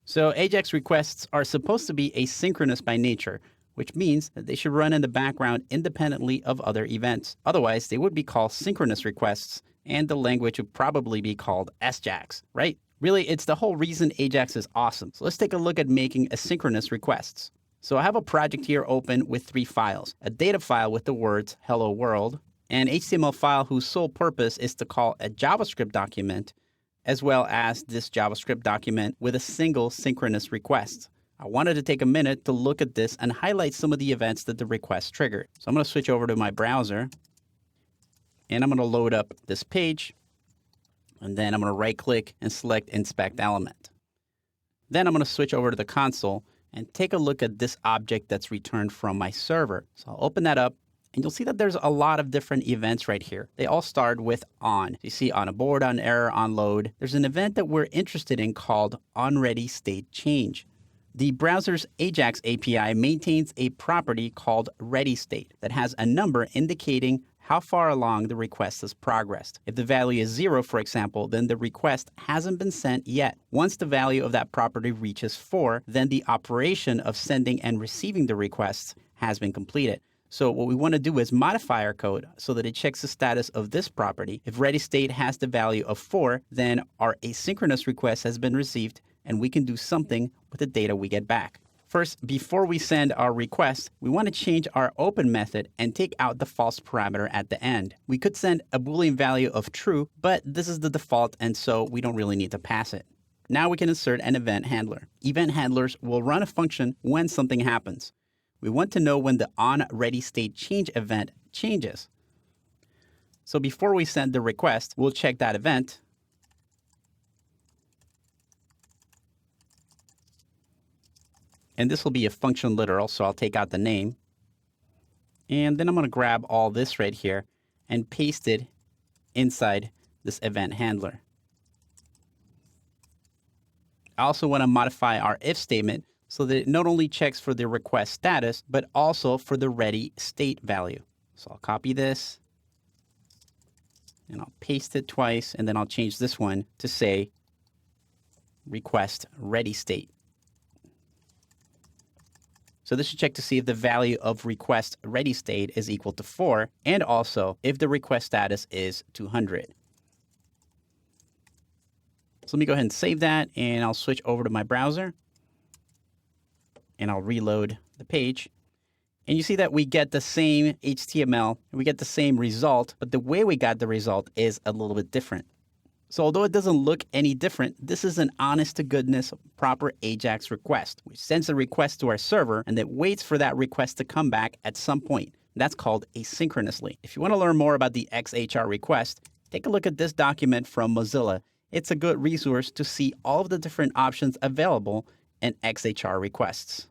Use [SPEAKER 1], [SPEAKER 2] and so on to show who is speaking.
[SPEAKER 1] So AJAX requests are supposed to be asynchronous by nature, which means that they should run in the background independently of other events. Otherwise, they would be called synchronous requests, and the language would probably be called SJAX, right? Really, it's the whole reason AJAX is awesome. So let's take a look at making asynchronous requests. So I have a project here open with 3 files, a data file with the words hello world, an HTML file whose sole purpose is to call a JavaScript document, as well as this JavaScript document with a single synchronous request. I wanted to take a minute to look at this and highlight some of the events that the request triggered. So I'm going to switch over to my browser, and I'm going to load up this page, and then I'm going to right-click and select Inspect Element. Then I'm going to switch over to the console and take a look at this object that's returned from my server. So I'll open that up, and you'll see that there's a lot of different events right here. They all start with on. You see on abort, on error, on load. There's an event that we're interested in called onReady state change. The browser's AJAX API maintains a property called ready state that has a number indicating how far along the request has progressed. If the value is 0, for example, then the request hasn't been sent yet. Once the value of that property reaches 4, then the operation of sending and receiving the request has been completed. So what we want to do is modify our code so that it checks the status of this property. If ready state has the value of 4, then our asynchronous request has been received and we can do something with the data we get back. First, before we send our request, we want to change our open method and take out the false parameter at the end. We could send a Boolean value of true, but this is the default, and so we don't really need to pass it. Now we can insert an event handler. Event handlers will run a function when something happens. We want to know when the onReady state change event changes. So before we send the request, we'll check that event. And this will be a function literal, so I'll take out the name. And then I'm going to grab all this right here and paste it inside this event handler. I also want to modify our if statement so that it not only checks for the request status, but also for the ready state value. So I'll copy this, and I'll paste it twice, and then I'll change this one to say request ready state. So this should check to see if the value of request ready state is equal to 4, and also if the request status is 200. So let me go ahead and save that, and I'll switch over to my browser, and I'll reload the page. And you see that we get the same HTML, we get the same result, but the way we got the result is a little bit different. So although it doesn't look any different, this is an honest-to-goodness proper AJAX request, which sends a request to our server and that waits for that request to come back at some point. That's called asynchronously. If you want to learn more about the XHR request, take a look at this document from Mozilla. It's a good resource to see all of the different options available in XHR requests.